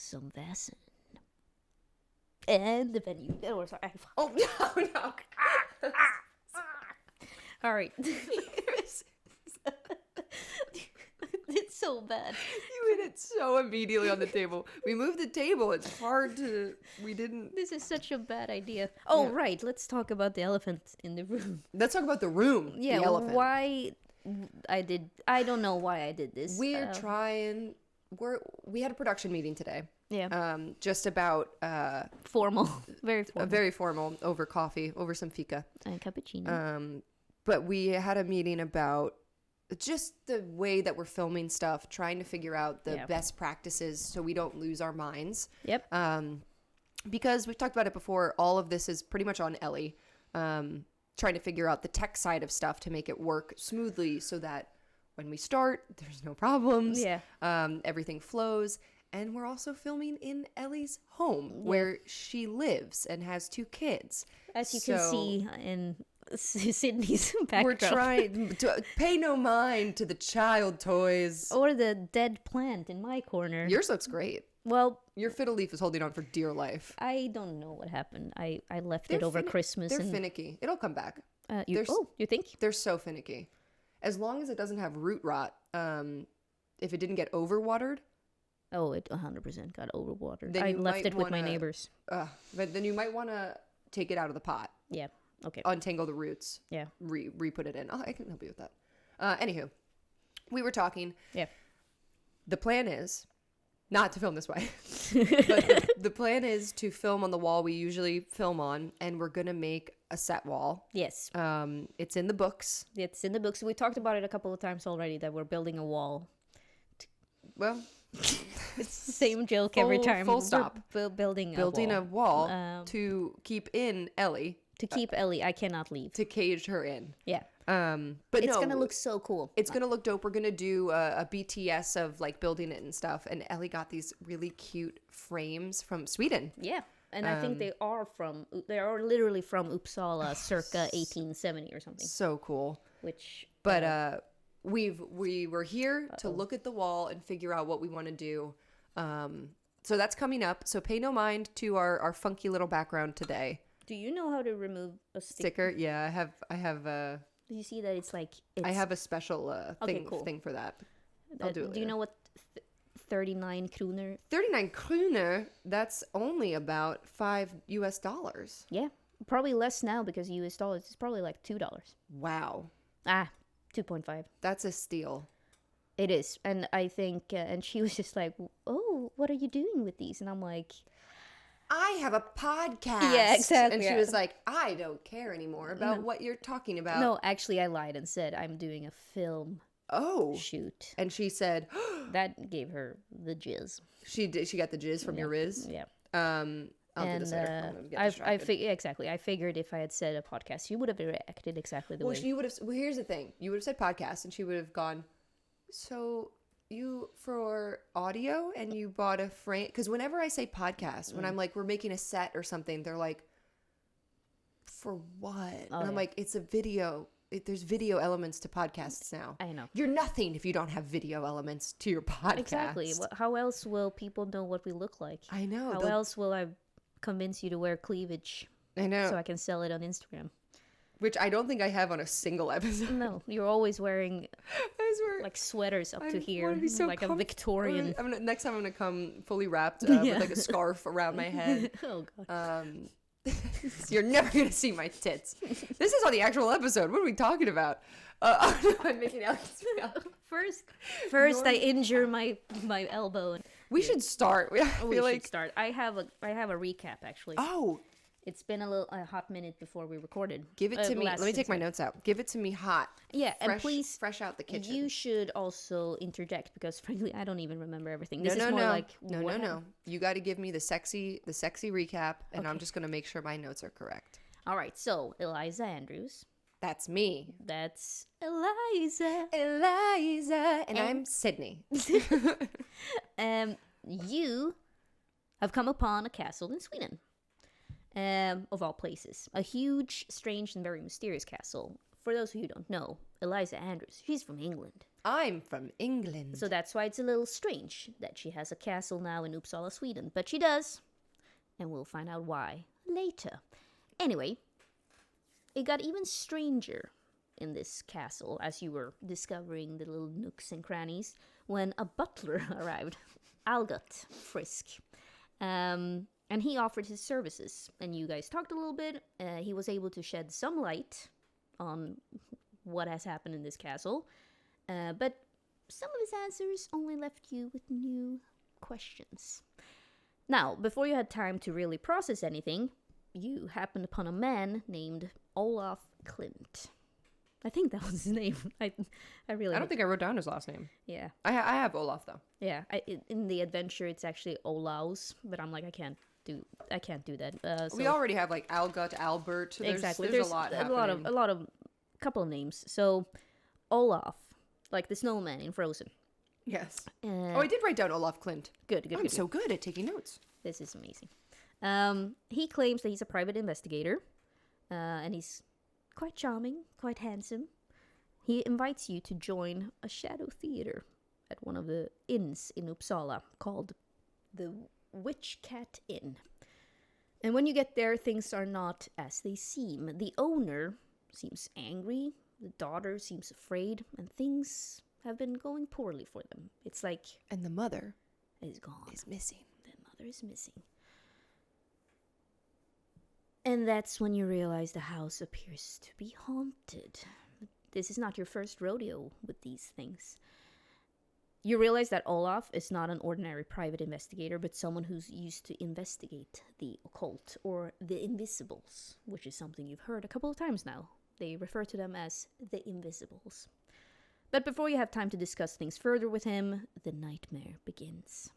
some Vaesen. And the venue. Oh, sorry. Oh, no. All right. It's so bad. You hit it so immediately on the table. We moved the table. It's hard to... We didn't... This is such a bad idea. Oh, Yeah. right. Let's talk about the elephant in the room. Let's talk about the room. Yeah, the elephant. why I don't know why I did this. We're trying... We had a production meeting today. Yeah. Just about... Formal. Very formal. Very formal, over coffee, over some fika. And cappuccino. But we had a meeting about just the way that we're filming stuff, trying to figure out the best practices so we don't lose our minds. Yep. Because we've talked about it before, all of this is pretty much on Ellie. Trying to figure out the tech side of stuff to make it work smoothly so that when we start, there's no problems. Yeah. Everything flows. And we're also filming in Ellie's home where she lives and has 2 kids. As you can see in Sydney's backdrop. We're trying to pay no mind to the child toys. Or the dead plant in my corner. Yours looks great. Well, your fiddle leaf is holding on for dear life. I don't know what happened. I left it over Christmas. They're finicky. It'll come back. You think? They're so finicky. As long as it doesn't have root rot, if it didn't get overwatered. Oh, it 100% got overwatered. I left it with my neighbors. But then you might want to take it out of the pot. Yeah. Okay. Untangle the roots. Yeah. Re-put it in. Oh, I can help you with that. Anywho, we were talking. Yeah. The plan is not to film this way. But the plan is to film on the wall we usually film on, and we're going to make a set wall. Yes. It's in the books. It's in the books. We talked about it a couple of times already, that we're building a wall. Well... It's the same joke every time. Full stop. Building a wall to keep in Ellie. To keep Ellie. I cannot leave. To cage her in. Yeah. But it's gonna look so cool. It's gonna look dope. We're gonna do a BTS of like building it and stuff. And Ellie got these really cute frames from Sweden. Yeah. And I think they are literally from Uppsala, circa 1870 or something. So cool. But we were here to look at the wall and figure out what we want to do. So that's coming up. So pay no mind to our funky little background today. Do you know how to remove a sticker? Yeah, I have. Do you see that it's like? I have a special thing for that. I'll do it. Do you know what 39 kroner? 39 kroner. That's only about $5. Yeah, probably less now because US dollars. It's probably like $2. Wow. 2.5. That's a steal. It is. And I think, and she was just like, oh, what are you doing with these? And I'm like, I have a podcast. Yeah, exactly. And she was like, I don't care anymore about what you're talking about. No, actually I lied and said I'm doing a film shoot. And she said, that gave her the jizz. She got the jizz from your Riz? Yeah. I'll do this later. Exactly. I figured if I had said a podcast, you would have reacted exactly the way. Well, here's the thing. You would have said podcast, and she would have gone, so you, for audio, and you bought a frame? Because whenever I say podcast, when I'm like, we're making a set or something, they're like, for what? And I'm like, it's a video. There's video elements to podcasts now. I know. You're nothing if you don't have video elements to your podcast. Exactly. How else will people know what we look like? I know. How else will I convince you to wear cleavage? I know. So I can sell it on Instagram. Which I don't think I have on a single episode. No, you're always wearing like sweaters up to here, so like a Victorian. Next time I'm gonna come fully wrapped with like a scarf around my head. Oh god. You're never gonna see my tits. This is on the actual episode. What are we talking about? I'm making Alex First I injure my elbow. We should start. We should start. I have a recap actually. Oh. It's been a hot minute before we recorded. Give it to me. Let me take my notes out. Give it to me hot. Yeah, and please, fresh out the kitchen. You should also interject because frankly, I don't even remember everything. No. You got to give me the sexy recap, and I'm just gonna make sure my notes are correct. All right. So Eliza Andrews. That's me. That's Eliza, and I'm Sydney. You have come upon a castle in Sweden. Of all places. A huge, strange, and very mysterious castle. For those of you who don't know, Eliza Andrews, she's from England. I'm from England. So that's why it's a little strange that she has a castle now in Uppsala, Sweden. But she does. And we'll find out why later. Anyway, it got even stranger in this castle as you were discovering the little nooks and crannies when a butler arrived, Algot Frisk. And he offered his services. And you guys talked a little bit. He was able to shed some light on what has happened in this castle. But some of his answers only left you with new questions. Now, before you had time to really process anything, you happened upon a man named Olaf Klint. I think that was his name. I don't think I wrote down his last name. Yeah. I have Olaf though. Yeah. In the adventure, it's actually Olaus, but I'm like, I can't do that. We already have like Algot, Albert. Exactly. There's a lot happening. Couple of names. So Olaf, like the snowman in Frozen. Yes. I did write down Olaf Klint. Good. I'm so good at taking notes. This is amazing. He claims that he's a private investigator, and he's quite charming, quite handsome. He invites you to join a shadow theater at one of the inns in Uppsala called the Witch Cat Inn. And when you get there, things are not as they seem. The owner seems angry, the daughter seems afraid, and things have been going poorly for them. It's like... And the mother is gone. Is missing. The mother is missing. And that's when you realize the house appears to be haunted. This is not your first rodeo with these things. You realize that Olaf is not an ordinary private investigator, but someone who's used to investigate the occult or the invisibles, which is something you've heard a couple of times now. They refer to them as the invisibles. But before you have time to discuss things further with him, the nightmare begins.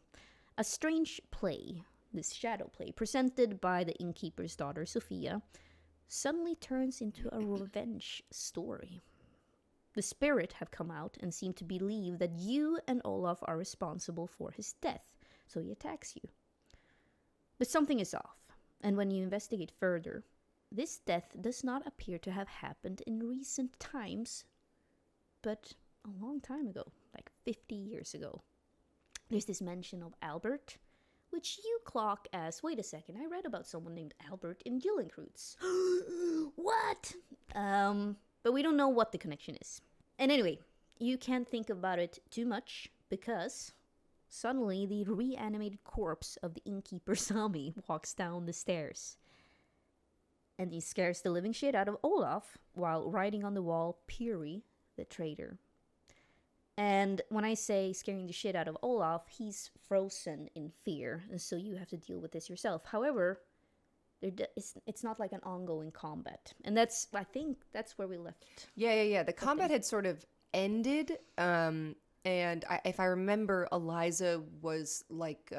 A strange play, this shadow play, presented by the innkeeper's daughter, Sophia, suddenly turns into a revenge story. The spirit have come out and seem to believe that you and Olaf are responsible for his death, so he attacks you. But something is off, and when you investigate further, this death does not appear to have happened in recent times, but a long time ago, like 50 years ago. There's this mention of Albert, which you clock as, wait a second, I read about someone named Albert in Egerkrans. What? But we don't know what the connection is. And anyway, you can't think about it too much, because suddenly the reanimated corpse of the innkeeper Sami walks down the stairs. And he scares the living shit out of Olaf, while writing on the wall, Piri, the traitor. And when I say scaring the shit out of Olaf, he's frozen in fear, and so you have to deal with this yourself. However, it's not like an ongoing combat, and I think that's where we left. Yeah. The combat had sort of ended, and if I remember, Eliza was like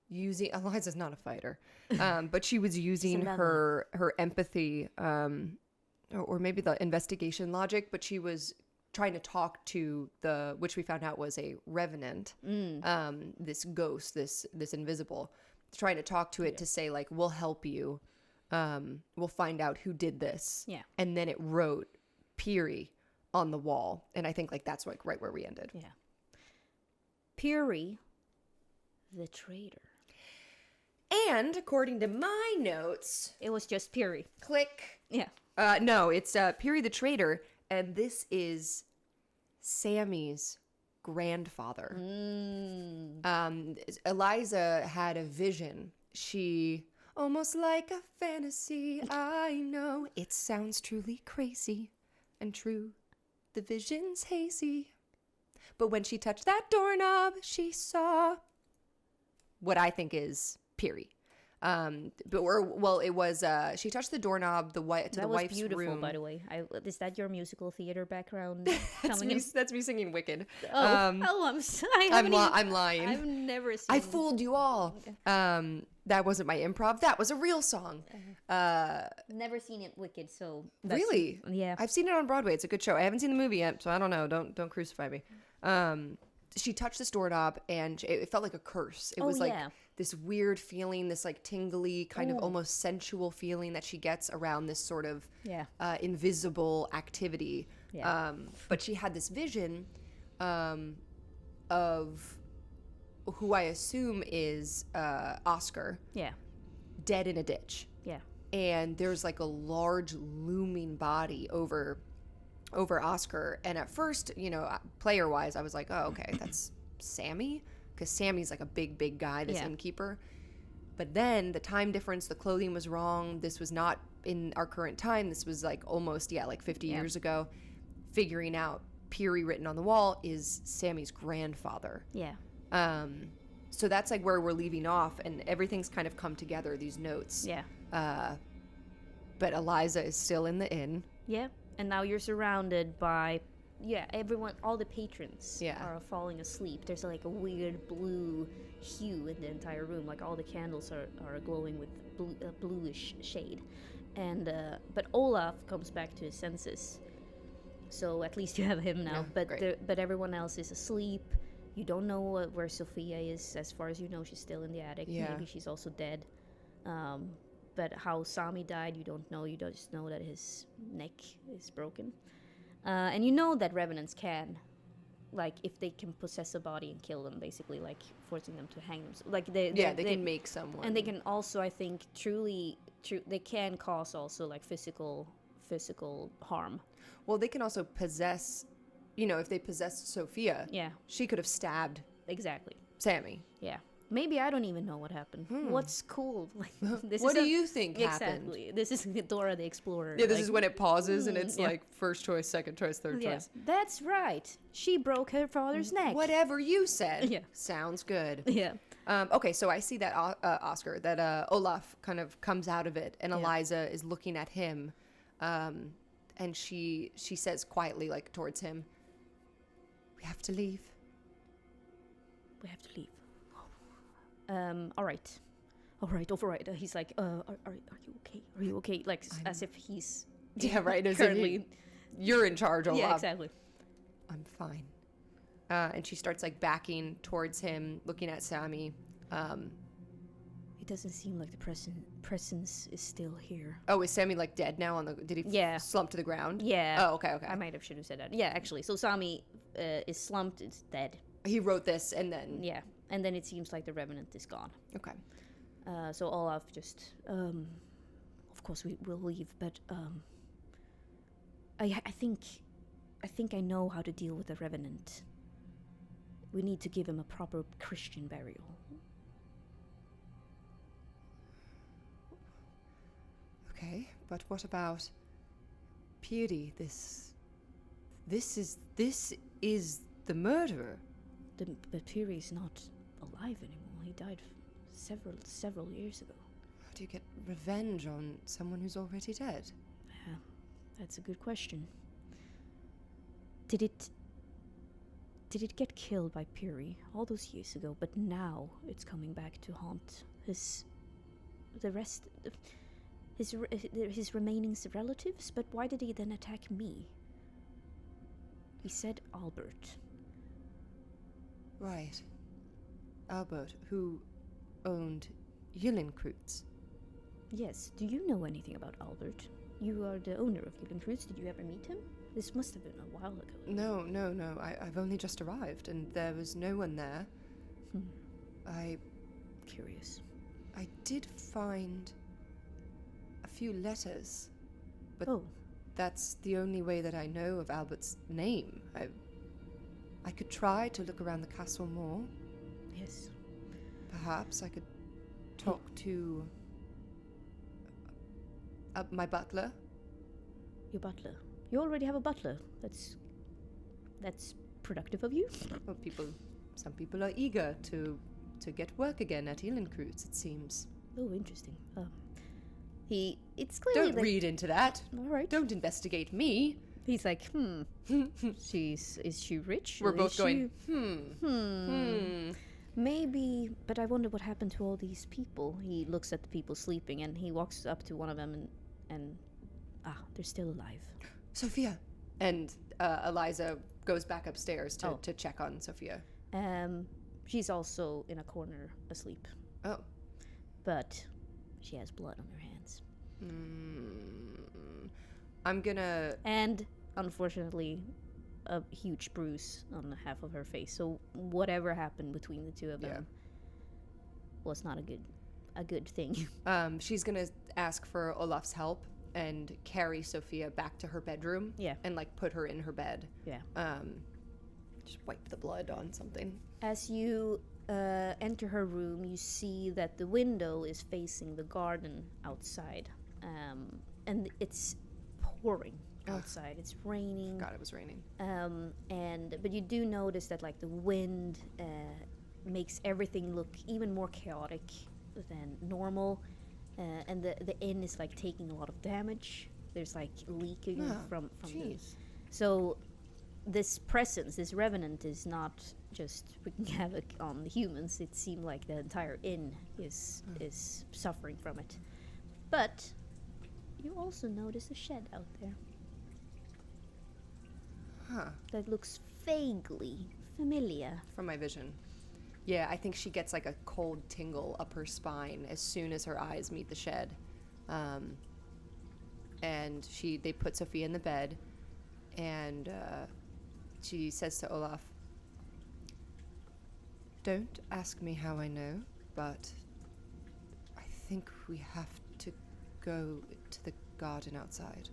using. Eliza's not a fighter, but she was using her empathy, or maybe the investigation logic, but she was trying to talk to which we found out was a revenant, this ghost, this invisible, trying to talk to it to say, like, we'll help you, we'll find out who did this. Yeah. And then it wrote Piri on the wall, and I think, like, that's like right where we ended. Yeah. Piri, the traitor. And according to my notes, it was just Piri. Click. Yeah. No, it's Piri the traitor. And this is Sammy's grandfather. Eliza had a vision. She, almost like a fantasy, I know it sounds truly crazy and true. The vision's hazy. But when she touched that doorknob, she saw what I think is Piri. It was she touched the doorknob, the wife's room. That was beautiful, by the way. Is that your musical theater background coming in? That's me singing Wicked. I'm sorry. I'm lying. I've never seen. I fooled you all. That wasn't my improv. That was a real song. Never seen it Wicked, so really, yeah. I've seen it on Broadway. It's a good show. I haven't seen the movie yet, so I don't know. Don't crucify me. she touched this doorknob and it felt like a curse. It was like this weird feeling, this like tingly kind of almost sensual feeling that she gets around this sort of invisible activity. But she had this vision of who I assume is Oscar. Yeah. Dead in a ditch. Yeah. And there's like a large looming body over Oscar. And at first, you know, player wise, I was like, oh, okay, that's Sammy. Because Sammy's like a big guy, this innkeeper. But then the time difference, the clothing was wrong. This was not in our current time. This was like almost, like 50 years ago. Figuring out Peary written on the wall is Sammy's grandfather. Yeah. So that's like where we're leaving off, and everything's kind of come together, these notes. Yeah. But Eliza is still in the inn. Yeah. And now you're surrounded by, everyone, all the patrons are falling asleep. There's like a weird blue hue in the entire room. Like all the candles are glowing with bluish shade. And, but Olaf comes back to his senses. So at least you have him now. But everyone else is asleep. You don't know where Sophia is. As far as you know, she's still in the attic. Yeah. Maybe she's also dead. But how Sami died, you don't know. You just know that his neck is broken. And you know that revenants can, like, if they can possess a body and kill them, basically, like, forcing them to hang themselves. Like, they can make someone. And they can also, I think, they can cause also, like, physical harm. Well, they can also possess, you know, if they possessed Sophia, she could have stabbed Sammy. Yeah. Maybe I don't even know what happened. What's cool? Like, what do you think happened? Exactly. This is Dora the Explorer. Yeah, this is when it pauses and it's like first choice, second choice, third choice. That's right. She broke her father's neck. Whatever you said. Yeah. Sounds good. Yeah. Okay, so I see that Oscar, that Olaf kind of comes out of it, and Eliza is looking at him, and she says quietly, like towards him, "We have to leave. We have to leave." All right. He's like, are you okay? Are you okay? Like, as if he's right. As currently, if you're in charge, Olaf. Yeah, exactly. I'm fine. And she starts like backing towards him, looking at Sammy. It doesn't seem like the presence is still here. Oh, is Sammy like dead now? Did he slump to the ground? Yeah. Oh, okay. I should have said that. Yeah, actually. So Sammy is slumped. It's dead. He wrote this, and then and then it seems like the revenant is gone. Okay. So Olaf just, of course we will leave, but I think I know how to deal with the revenant. We need to give him a proper Christian burial. Okay, but what about Peary? This is the murderer. But Peary's not alive anymore. He died several years ago. How do you get revenge on someone who's already dead? Yeah, that's a good question. Did it get killed by Peary all those years ago? But now it's coming back to haunt his remaining relatives. But why did he then attack me? He said Albert. Right. Albert, who owned Egerkrans. Yes. Do you know anything about Albert? You are the owner of Egerkrans. Did you ever meet him? This must have been a while ago. No. I've only just arrived, and there was no one there. Curious. I did find a few letters, but that's the only way that I know of Albert's name. I could try to look around the castle more. Yes. Perhaps I could talk to my butler. Your butler? You already have a butler. That's productive of you. Well, some people are eager to get work again at Egerkrans, it seems. Oh, interesting. It's clearly Don't read into that. All right. Don't investigate me. He's like, is she rich? We're both going, Maybe, but I wonder what happened to all these people. He looks at the people sleeping, and he walks up to one of them, and they're still alive. Sophia. And Eliza goes back upstairs to check on Sophia. She's also in a corner asleep, Oh. but she has blood on her hands. I'm gonna... And, unfortunately, a huge bruise on half of her face. So whatever happened between the two of them was not a good thing. She's gonna ask for Olaf's help and carry Sophia back to her bedroom. Yeah. And, like, put her in her bed. Yeah. Just wipe the blood on something. As you enter her room, you see that the window is facing the garden outside. And it's pouring outside. It's raining. God, it was raining. But you do notice that, like, the wind makes everything look even more chaotic than normal. And the inn is, like, taking a lot of damage. There's, like, leaking from the... So this presence, this revenant, is not just wreaking havoc on the humans. It seemed like the entire inn is suffering from it. But you also notice a shed out there. That looks vaguely familiar. From my vision. Yeah, I think she gets like a cold tingle up her spine as soon as her eyes meet the shed. And they put Sophia in the bed, and she says to Olaf, "Don't ask me how I know, but I think we have to go to the garden outside."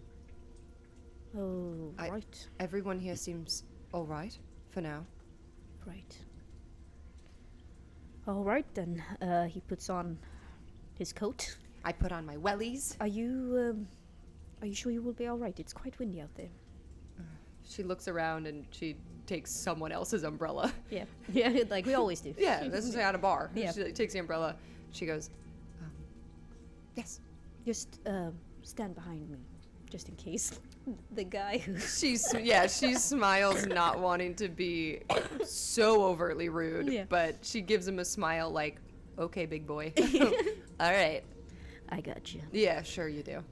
Oh, right. Everyone here seems all right for now. Right. All right, then. He puts on his coat. I put on my wellies. Are you sure you will be all right? It's quite windy out there. She looks around and she takes someone else's umbrella. Yeah, like we always do. Yeah, this is at a bar. Yeah. She takes the umbrella. She goes, yes. Just stand behind me, just in case. The guy who... She smiles, not wanting to be so overtly rude, but she gives him a smile like, okay, big boy. All right. I got you. Yeah, sure you do.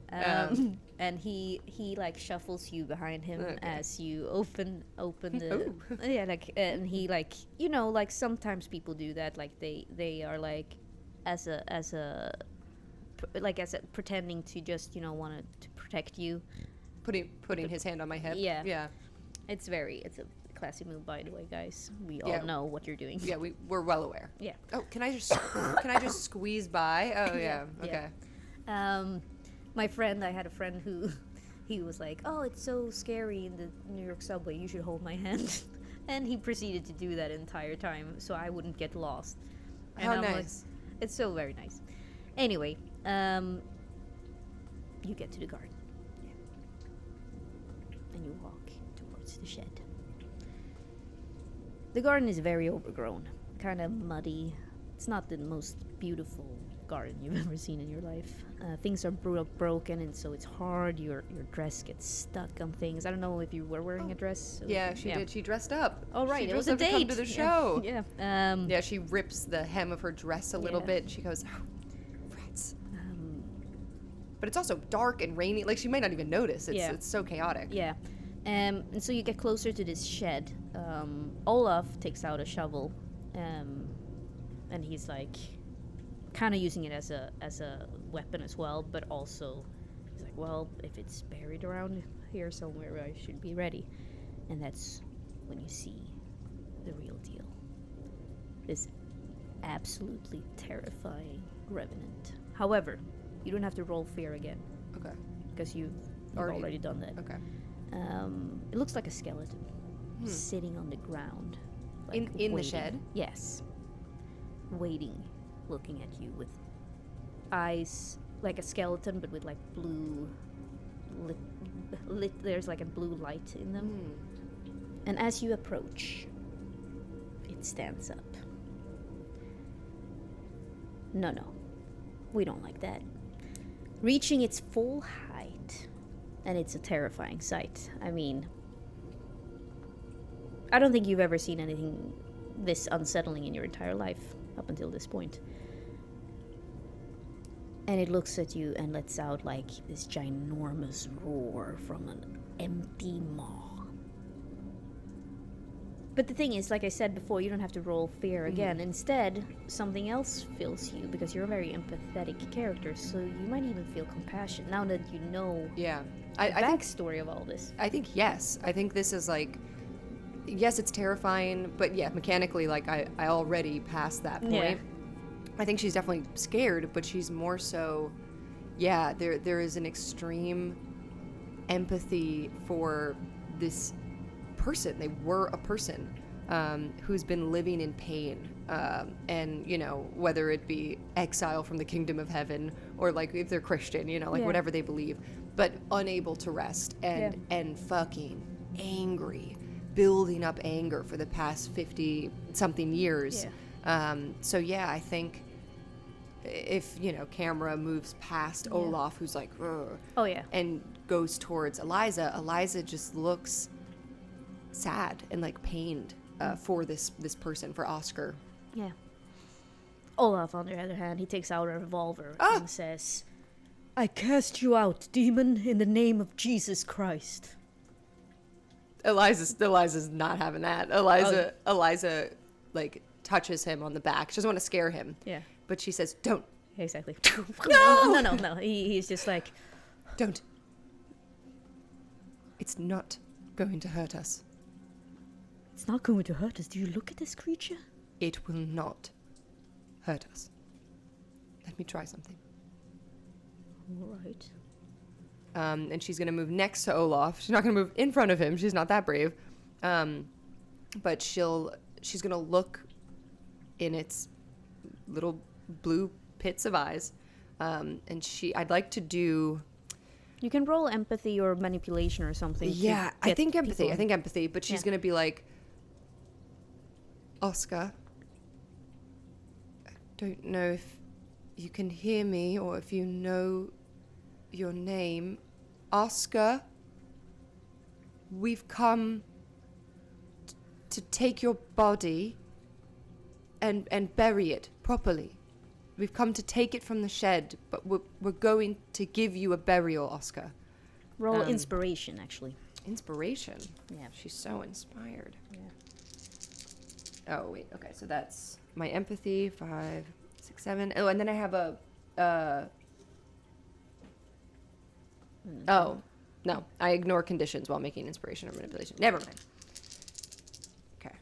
And he like shuffles you behind him as you open the and he like, you know, like sometimes people do that, like they are like as a pretending to just, you know, want to protect you, putting his hand on my hip. Yeah. It's a classy move, by the way, guys. We all know what you're doing. Yeah, we're well aware. Yeah. Oh, can I just squeeze by? Oh yeah. Okay. I had a friend who he was like, "Oh, it's so scary in the New York subway. You should hold my hand." And he proceeded to do that entire time so I wouldn't get lost. And How nice. Like, it's so very nice. Anyway, you get to the garden. And you walk towards the shed. The garden is very overgrown, kind of muddy. It's not the most beautiful garden you've ever seen in your life. Things are broken, and so it's hard. Your dress gets stuck on things. I don't know if you were wearing a dress. Yeah, she did. She dressed up. Oh, right. She It was a dressed up to date. come to the show. Yeah. Yeah, she rips the hem of her dress a little bit. And she goes, oh, rats. But it's also dark and rainy. Like, she might not even notice. It's so chaotic. Yeah. And so you get closer to this shed. Olaf takes out a shovel, and he's like kind of using it as a weapon as well, but also he's like, well, if it's buried around here somewhere, I should be ready. And that's when you see the real deal. This absolutely terrifying revenant. However, you don't have to roll fear again. Okay. Because you've already done that. Okay. It looks like a skeleton sitting on the ground. Like in the shed? Yes. Waiting, looking at you with eyes like a skeleton, but with like blue lit there's like a blue light in them. And as you approach, it stands up. No, we don't like that. Reaching its full height, and it's a terrifying sight. I mean, I don't think you've ever seen anything this unsettling in your entire life up until this point. And it looks at you and lets out like this ginormous roar from an empty maw. But the thing is, like I said before, you don't have to roll fear again. Instead, something else fills you because you're a very empathetic character, so you might even feel compassion now that you know Yeah. the I think backstory of all this. I think yes. I think this is like, yes, it's terrifying, but yeah, mechanically, like I already passed that point. Yeah. I think she's definitely scared, but she's more so, yeah, there is an extreme empathy for this person. They were a person who's been living in pain. And, you know, whether it be exile from the kingdom of heaven or like if they're Christian, you know, like whatever they believe, but unable to rest and fucking angry, building up anger for the past 50 something years. So yeah, I think if, you know, camera moves past Olaf, who's like, ugh, and goes towards Eliza just looks sad and like pained for this person, for Oscar. Yeah. Olaf, on the other hand, he takes out a revolver and says, I cast you out, demon, in the name of Jesus Christ. Eliza's not having that. Eliza like touches him on the back. She doesn't want to scare him. Yeah. But she says, don't. Exactly. No! No. He's just like, don't. It's not going to hurt us. it's not going to hurt us. Do you look at this creature? It will not hurt us. Let me try something. All right. And she's going to move next to Olaf. She's not going to move in front of him. She's not that brave. But she's going to look in its little blue pits of eyes. And I'd like to do... You can roll empathy or manipulation or something. Yeah, I think empathy. people- I think empathy. But she's Yeah. going to be like, Oscar, I don't know if you can hear me or if you know your name. Oscar, we've come to take your body and bury it properly. We've come to take it from the shed, but we're going to give you a burial, Oscar. Roll inspiration, actually. Inspiration? Yeah. She's so inspired. Yeah. Oh, wait. Okay, so that's my empathy, 5, 6, 7. Oh, and then I have a... Oh, no. I ignore conditions while making inspiration or manipulation. Never mind. Okay.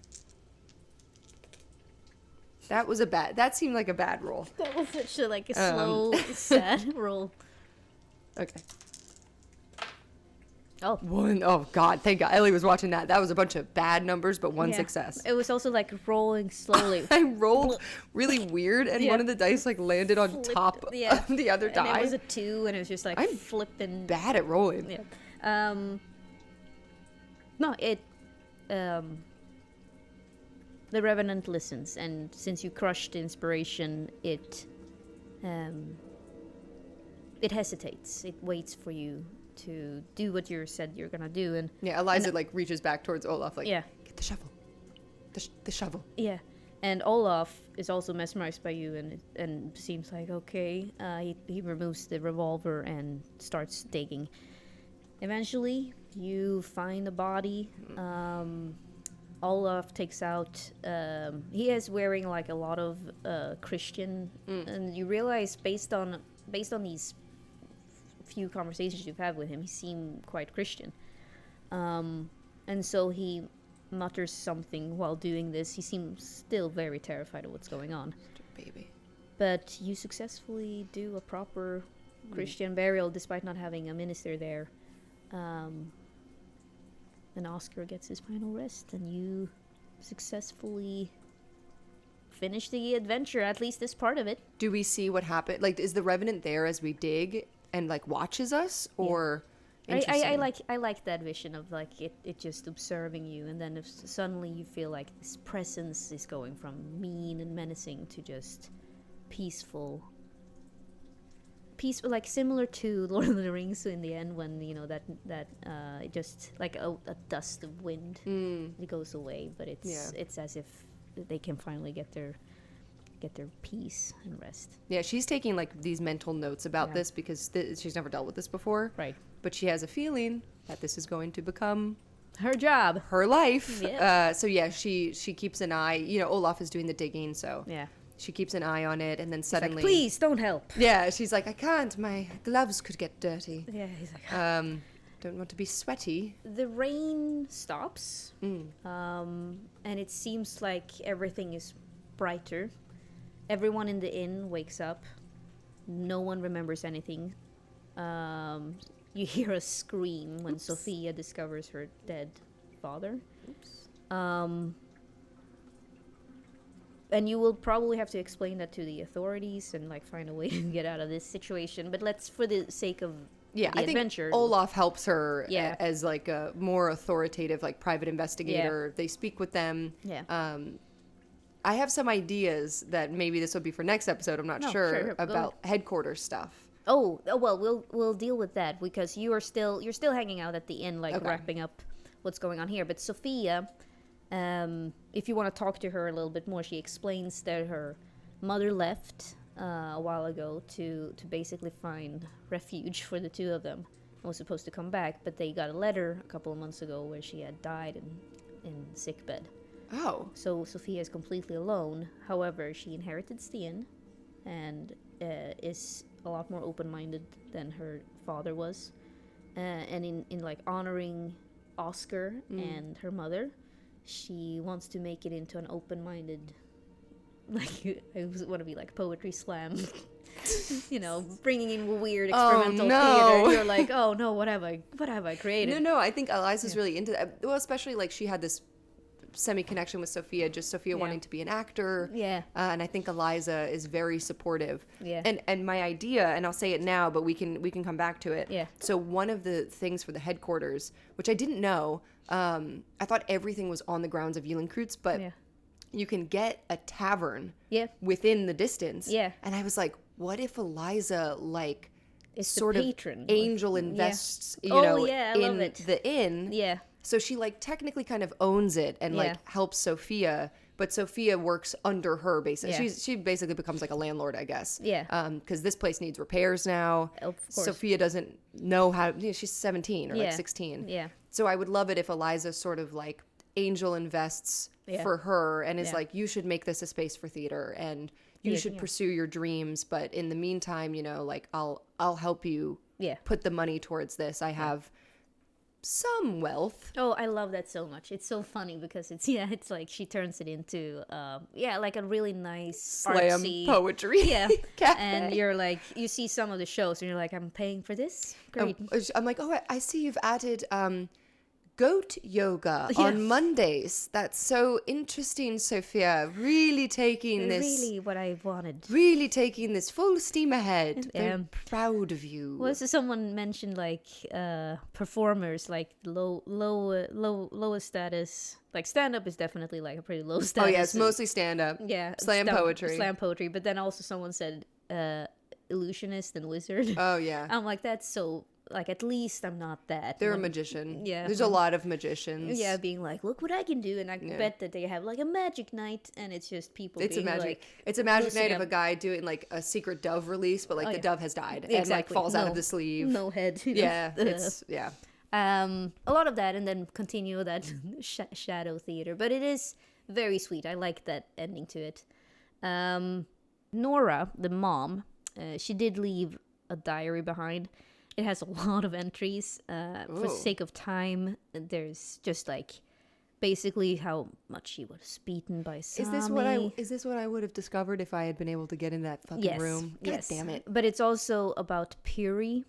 That seemed like a bad roll. That was such a, like, a slow, sad roll. Okay. Oh. One. Oh, God. Thank God. Ellie was watching that. That was a bunch of bad numbers, but one Yeah. success. It was also, like, rolling slowly. I rolled really weird, and Yeah. one of the dice, like, landed on Flipped, top yeah. of the other die. And it was a 2, and it was just, like, I'm flipping. Bad at rolling. Yeah. No, it... The Revenant listens, and since you crushed the inspiration, it hesitates. It waits for you to do what you said you're gonna do, and Yeah, Eliza, like, reaches back towards Olaf, like, yeah, get the shovel. The shovel. yeah. And Olaf is also mesmerized by you, and seems like okay. He removes the revolver and starts digging. Eventually, you find the body. Olaf takes out. He is wearing like a lot of Christian, and you realize based on these few conversations you've had with him, he seemed quite Christian. And so he mutters something while doing this. He seems still very terrified of what's going on. Baby. But you successfully do a proper Christian burial despite not having a minister there. And Oscar gets his final rest, and you successfully finish the adventure, at least this part of it. Do we see what happened? Like, is the Revenant there as we dig and, like, watches us? Or... I like that vision of, like, it just observing you, and then if suddenly you feel like this presence is going from mean and menacing to just peaceful, like similar to Lord of the Rings in the end, when you know that just like a dust of wind, it goes away, but it's as if they can finally get their peace and rest. Yeah, she's taking, like, these mental notes about this because she's never dealt with this before. Right. But she has a feeling that this is going to become Her job. her life. Yep. So yeah, she keeps an eye. You know, Olaf is doing the digging, so Yeah. she keeps an eye on it, and then He's like, suddenly, please don't help. yeah, she's like, I can't. My gloves could get dirty. Yeah, he's like, Don't want to be sweaty. the rain stops, Mm. and it seems like everything is brighter. Everyone in the inn wakes up. No one remembers anything. You hear a scream when Sophia discovers her dead father. Oops. And you will probably have to explain that to the authorities and like find a way to get out of this situation. But let's, for the sake of Yeah, the I think adventure, Olaf helps her Yeah. as like a more authoritative, like private investigator. They speak with them. yeah, I have some ideas that maybe this will be for next episode. I'm not No, sure sure, go about headquarters stuff. Oh well, we'll deal with that because you're still hanging out at the inn, like Okay. wrapping up what's going on here. But Sophia, if you want to talk to her a little bit more, she explains that her mother left a while ago to basically find refuge for the two of them. And was supposed to come back, but they got a letter a couple of months ago where she had died in sickbed. Oh, So Sophia is completely alone. However, she inherited the inn and is a lot more open-minded than her father was. And in like honoring Oscar and her mother, she wants to make it into an open-minded, like, I want to be like poetry slam. You know, bringing in weird experimental theater. You're like, oh no, what have I created? no, I think Eliza's really into that. Well, especially like she had this semi-connection with Sophia, just Sophia wanting to be an actor. Yeah. And I think Eliza is very supportive. Yeah. And my idea, and I'll say it now, but we can come back to it. Yeah. So one of the things for the headquarters, which I didn't know, I thought everything was on the grounds of Egerkrans, but Yeah. you can get a tavern Yeah. within the distance. Yeah. And I was like, what if Eliza like It's the sort of patron. angel invests, you Oh, know, yeah, I love in it. the inn. Yeah. So she like technically kind of owns it and Yeah. like helps Sophia, but Sophia works under her basically. Yeah. She basically becomes like a landlord, I guess. Yeah. Because this place needs repairs now. Of course. Sophia doesn't know how. You know, she's 17 or like Yeah. 16. Yeah. So I would love it if Eliza sort of like angel invests Yeah. for her and is Yeah. like, you should make this a space for theater and you Yeah, should yeah. pursue your dreams, but in the meantime, you know, like I'll help you Yeah. put the money towards this. I have some wealth. Oh, I love that so much. It's so funny because it's like she turns it into like a really nice Slam artsy poetry. Yeah. cafe. And you're like, you see some of the shows and you're like, I'm paying for this? Great. I'm like, oh, I see you've added goat yoga Yeah. on Mondays. That's so interesting, Sophia. Really taking this. Really what I wanted. Really taking this full steam ahead. Very Yeah. proud of you. Well, so someone mentioned like performers, like lowest status. Like stand up is definitely like a pretty low Oh status. yeah, it's mostly stand up. yeah slam poetry. Slam poetry. But then also someone said illusionist and wizard. Oh yeah. I'm like, that's so, like, at least I'm not that. They're a When- magician. Yeah. There's a lot of magicians. Yeah, being like, look what I can do, and I Yeah. bet that they have like a magic night, and it's just people. It's a being magic. Like, It's a magic loosening night of up. a guy doing like a secret dove release, but like Oh, the yeah. dove has died and like Exactly. falls out of No. the sleeve. no head. you know? Yeah, it's yeah. A lot of that, and then continue that shadow theater. But it is very sweet. I like that ending to it. Nora, the mom, she did leave a diary behind. It has a lot of entries. For the Ooh. sake of time, there's just like basically how much she was beaten by Sami. Is this what I would have discovered if I had been able to get in that fucking Yes, room? God yes. damn it. But it's also about Piri.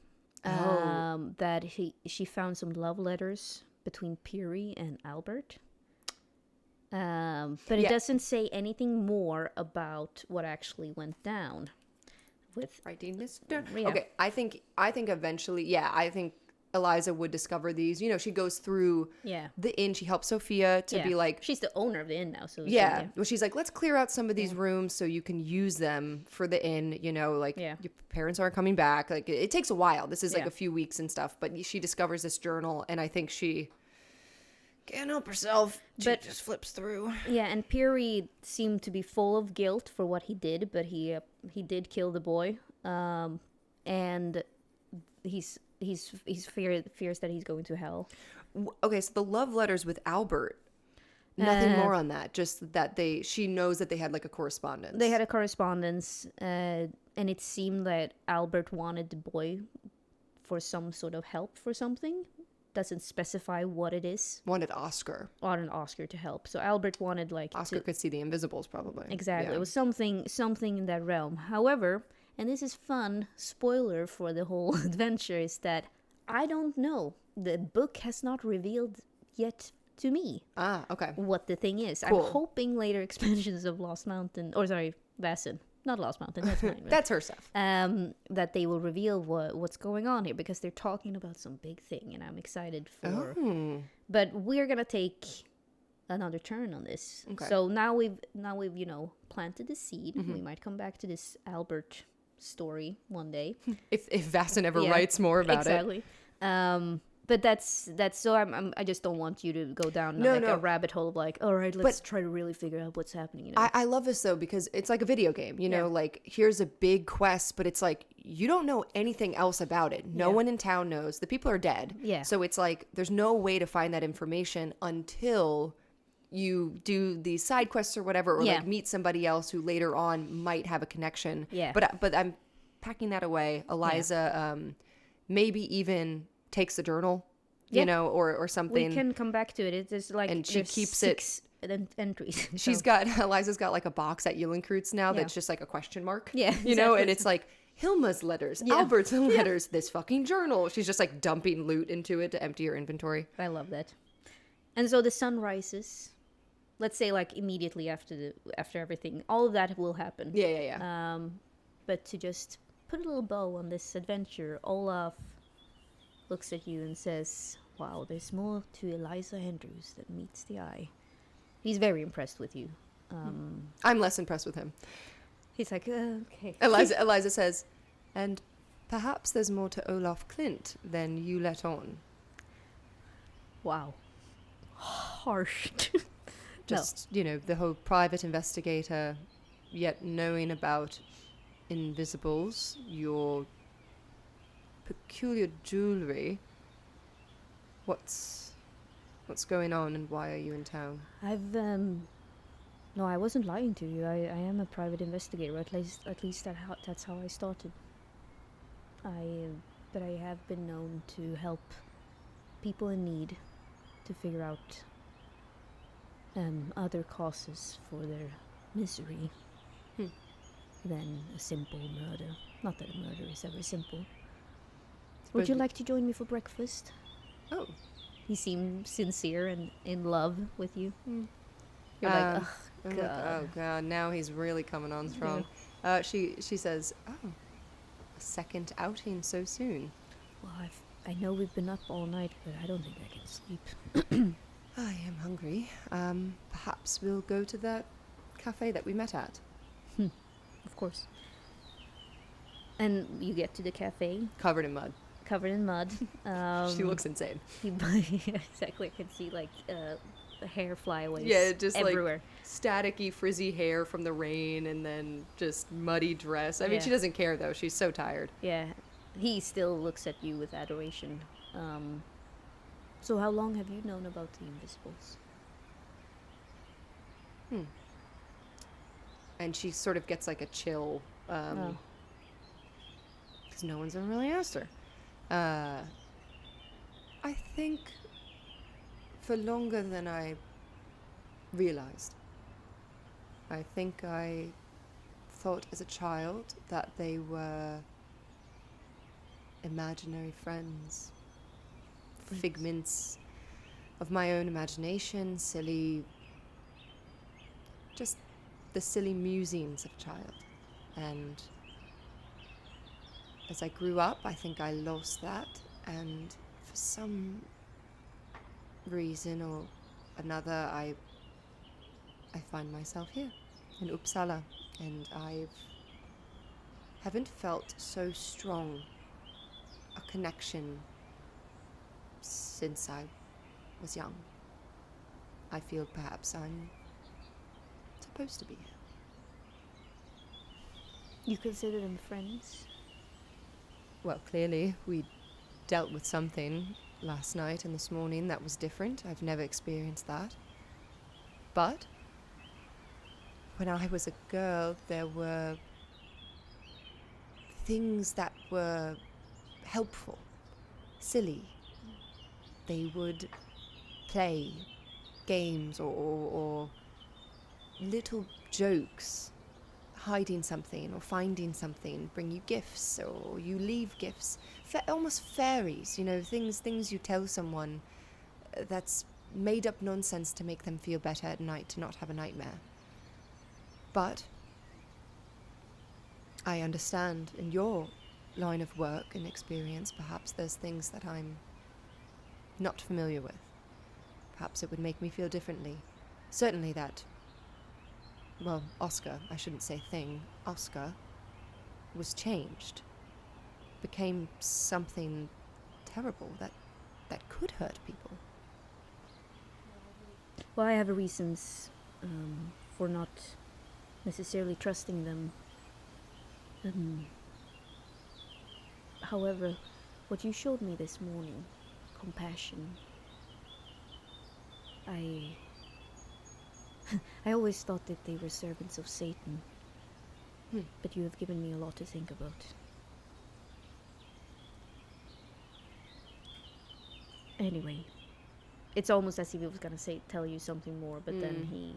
Oh. That she found some love letters between Piri and Albert. But it Yeah. doesn't say anything more about what actually went down with. Writing this down. Yeah. Okay, I think eventually, yeah, I think Eliza would discover these. You know, she goes through Yeah. the inn. She helps Sophia to Yeah. be like, She's the owner of the inn now, so yeah. Well, she's like, let's clear out some of these rooms so you can use them for the inn. You know, like Yeah. your parents aren't coming back. Like it takes a while. This is like Yeah. a few weeks and stuff. But she discovers this journal, and I think she can't help herself. She But- just flips through. Yeah, and Piri seemed to be full of guilt for what he did, but he did kill the boy, and he's fears that he's going to hell. Okay, so the love letters with Albert, nothing more on that. Just that she knows that they had like a correspondence. They had a correspondence, and it seemed that Albert wanted the boy for some sort of help for something. Doesn't specify what it is. Wanted Oscar. Wanted Oscar to help. So Albert wanted like Oscar could see the Invisibles probably. Exactly. Yeah. It was something in that realm. However, and this is fun, spoiler for the whole adventure, is that I don't know. The book has not revealed yet to me Okay. what the thing is. Cool. I'm hoping later expansions of Vaesen. Not Lost Mountain, that's mine. That's her stuff. That they will reveal what's going on here, because they're talking about some big thing, and I'm excited for. Oh. But we're gonna take another turn on this. Okay. So now we've planted the seed. We might come back to this Albert story one day. If Vaesen ever writes more about exactly. But that's so I just don't want you to go down a rabbit hole of like, all right, let's try to really figure out what's happening. I love this though, because it's like a video game, you know, like here's a big quest, but it's like you don't know anything else about it. No one in town knows. The people are dead. Yeah. So it's like there's no way to find that information until you do these side quests or whatever, or like meet somebody else who later on might have a connection. Yeah. But I'm packing that away. Eliza maybe even takes the journal, you know, or something. We can come back to it. It's just like, and she keeps it entries. Eliza's got like a box at Egerkrans now that's just like a question mark. Yeah, you know, and it's like Hilma's letters, Albert's letters, this fucking journal. She's just like dumping loot into it to empty her inventory. I love that. And so the sun rises. Let's say like immediately after everything, all of that will happen. Yeah. But to just put a little bow on this adventure, Olaf looks at you and says, wow, there's more to Eliza Andrews than meets the eye. He's very impressed with you. I'm less impressed with him. He's like, okay. Eliza says, and perhaps there's more to Olaf Klint than you let on. Wow. Harsh. Just, you know, the whole private investigator, yet knowing about Invisibles, your peculiar jewelry. What's going on, and why are you in town? No, I wasn't lying to you. I am a private investigator. At least that's how I started. But I have been known to help people in need to figure out other causes for their misery than a simple murder. Not that a murder is ever simple. Would you like to join me for breakfast? Oh. He seemed sincere and in love with you. You're like, oh, God. Oh, God, now he's really coming on strong. Yeah. She says, oh, a second outing so soon. Well, I know we've been up all night, but I don't think I can sleep. I am hungry. Perhaps we'll go to that cafe that we met at. Of course. And you get to the cafe. Covered in mud. She looks insane. Exactly. I can see like hair flyaways. Yeah, just everywhere. like staticky, frizzy hair from the rain, and then just muddy dress. I mean, she doesn't care though. She's so tired. Yeah, he still looks at you with adoration. So how long have you known about the Invisibles? And she sort of gets like a chill, because no one's ever really asked her. I think for longer than I realized. I think I thought as a child that they were imaginary friends, figments of my own imagination, just the silly musings of a child. And as I grew up, I think I lost that, and for some reason or another, I find myself here in Uppsala, and I haven't felt so strong a connection since I was young. I feel perhaps I'm supposed to be here. You consider them friends? Well, clearly we dealt with something last night and this morning that was different. I've never experienced that. But when I was a girl, there were things that were helpful, silly. They would play games or little jokes, hiding something or finding something, bring you gifts or you leave gifts. Almost fairies, things you tell someone that's made up nonsense to make them feel better at night, to not have a nightmare. But I understand in your line of work and experience, perhaps there's things that I'm not familiar with. Perhaps it would make me feel differently. Certainly that, Oscar, I shouldn't say thing, Oscar was changed. Became something terrible that could hurt people. Well, I have reasons for not necessarily trusting them. However, what you showed me this morning, compassion, I always thought that they were servants of Satan, but you have given me a lot to think about. Anyway, it's almost as if he was gonna tell you something more, but then he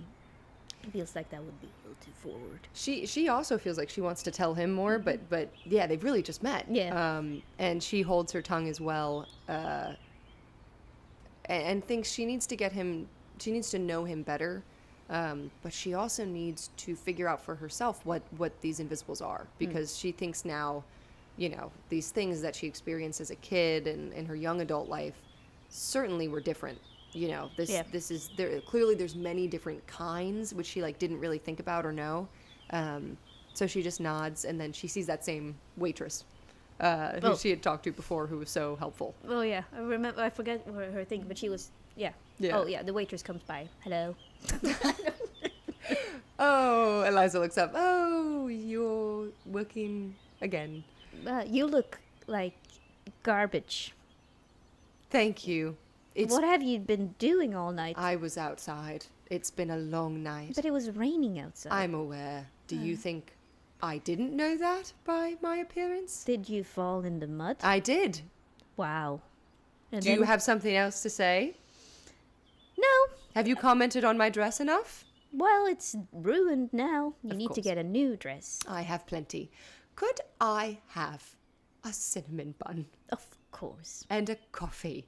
feels like that would be a little too forward. She also feels like she wants to tell him more, but yeah, they've really just met. Yeah. And she holds her tongue as well, and thinks she needs to know him better, but she also needs to figure out for herself what these invisibles are, because she thinks now, these things that she experienced as a kid and in her young adult life certainly were different. This is there. Clearly, there's many different kinds, which she didn't really think about or know. So she just nods, and then she sees that same waitress who she had talked to before, who was so helpful. Oh yeah, I forget her thing, but she was yeah. Oh yeah, the waitress comes by. Hello. Oh, Eliza looks up. Oh, you're working again. You look like garbage. Thank you. What have you been doing all night? I was outside. It's been a long night. But it was raining outside. I'm aware. Do you think I didn't know that by my appearance? Did you fall in the mud? I did. Wow. Do you have something else to say? No. Have you commented on my dress enough? Well, it's ruined now. You need to course. get a new dress. I have plenty. Could I have a cinnamon bun? Of course. And a coffee.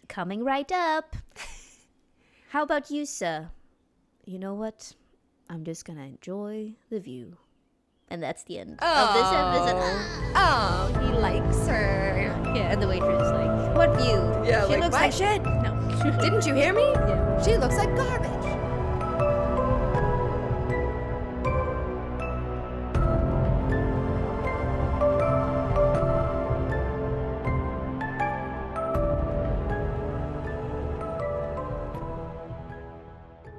Coming right up. How about you, sir? You know what? I'm just gonna enjoy the view. And that's the end of this episode. Oh, he likes her. Yeah, and the waitress is like, what view? Yeah, she looks like shit. No. Didn't you hear me? Yeah. She looks like garbage.